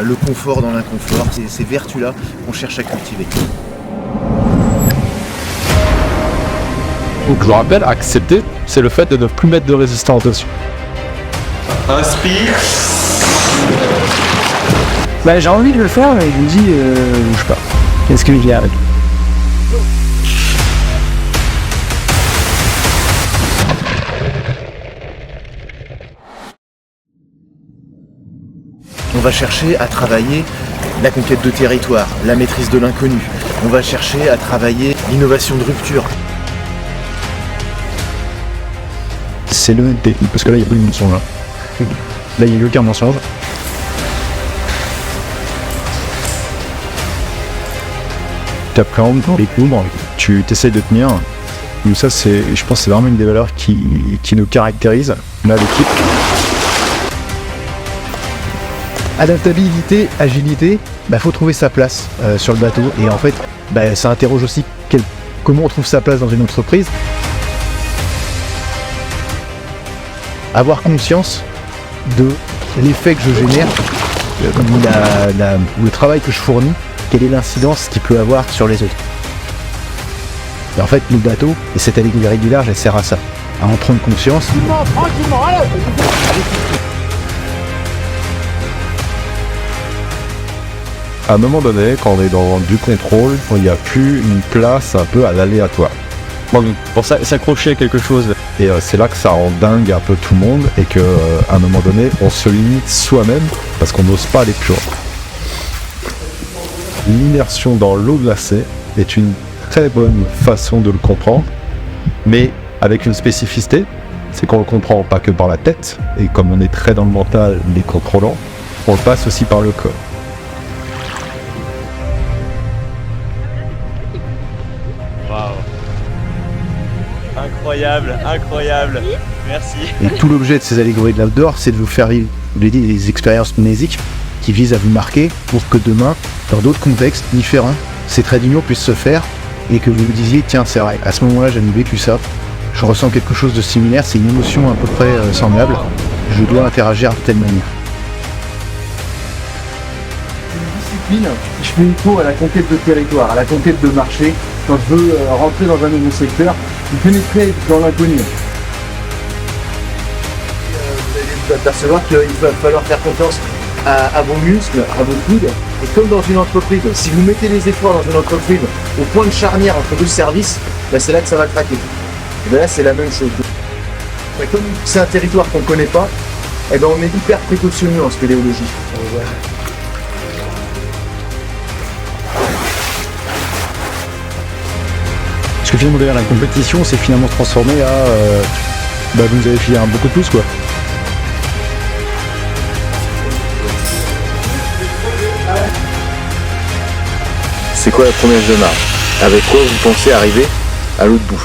le confort dans l'inconfort, c'est ces vertus-là qu'on cherche à cultiver. Donc je vous rappelle, accepter, c'est le fait de ne plus mettre de résistance dessus. Inspire. Bah j'ai envie de le faire, mais je me dis, bouge pas. Qu'est-ce que j'y arrive? On va chercher à travailler la conquête de territoire, la maîtrise de l'inconnu. On va chercher à travailler l'innovation de rupture. C'est l'honnêteté, parce que là il n'y a pas de mensonge. Là il n'y a aucun mensonge. Tu appréhendes l'équilibre, tu essaies de tenir. Donc ça c'est, je pense que c'est vraiment une des valeurs qui nous caractérise, là l'équipe. Adaptabilité, agilité, faut trouver sa place sur le bateau. Et en fait, ça interroge aussi comment on trouve sa place dans une entreprise. Avoir conscience de l'effet que je génère, le travail que je fournis, quelle est l'incidence qu'il peut avoir sur les autres. Et en fait, le bateau et cette allégorie du large, elle sert à ça, à en prendre conscience. À un moment donné, quand on est dans du contrôle, il n'y a plus une place un peu à l'aléatoire. Bon, pour ça, s'accrocher à quelque chose. Et c'est là que ça rend dingue un peu tout le monde et qu'à un moment donné, on se limite soi-même parce qu'on n'ose pas aller plus loin. L'immersion dans l'eau glacée est une très bonne façon de le comprendre, mais avec une spécificité, c'est qu'on le comprend pas que par la tête, et comme on est très dans le mental, les contrôlants, on le passe aussi par le corps. Waouh. Incroyable, incroyable. Merci. Et tout l'objet de ces allégories de l'outdoor, c'est de vous faire vivre des expériences mnésiques qui visent à vous marquer pour que demain, dans d'autres contextes différents, ces traits d'union puissent se faire et que vous vous disiez, tiens, c'est vrai, à ce moment-là, j'ai vécu ça, je ressens quelque chose de similaire, c'est une émotion à peu près semblable, je dois interagir de telle manière. Une discipline, je fais une cours à la conquête de territoire, à la conquête de marché, quand je veux rentrer dans un nouveau secteur, vous pénétrez dans l'inconnu. Vous allez vous apercevoir qu'il va falloir faire confiance à vos muscles, à vos coudes. Et comme dans une entreprise, si vous mettez les efforts dans une entreprise au point de charnière entre deux services, c'est là que ça va craquer. Et là, c'est la même chose. Et comme c'est un territoire qu'on ne connaît pas, on est hyper précautionneux en spéléologie. Parce que finalement, derrière la compétition, c'est finalement transformé à vous nous avez filé un beau coup de pouce, quoi. C'est quoi la promesse de marge? Avec quoi vous pensez arriver à l'autre bout?